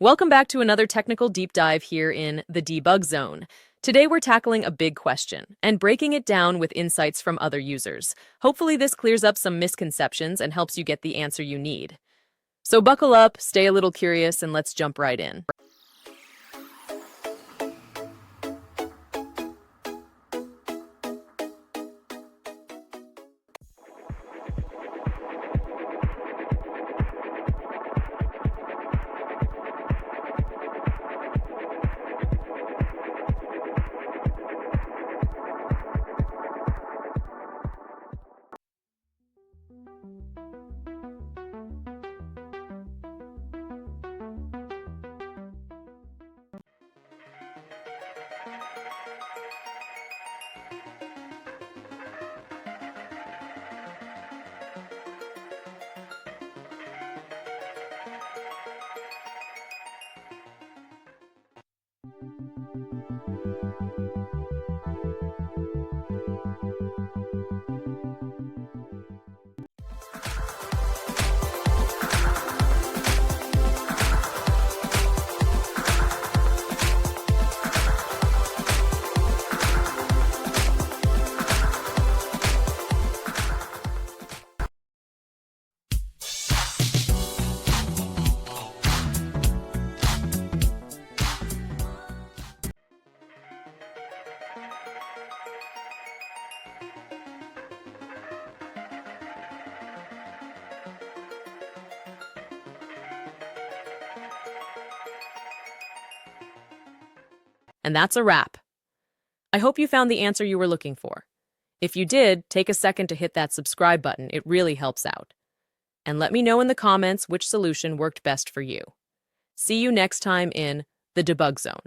Welcome back to another technical deep dive here in the debug zone. Today we're tackling a big question and breaking it down with insights from other users. Hopefully this clears up some misconceptions and helps you get the answer you need. So buckle up, stay a little curious, and let's jump right in. And that's a wrap. I hope you found the answer you were looking for. If you did, take a second to hit that subscribe button. It really helps out. And let me know in the comments which solution worked best for you. See you next time in the debug zone.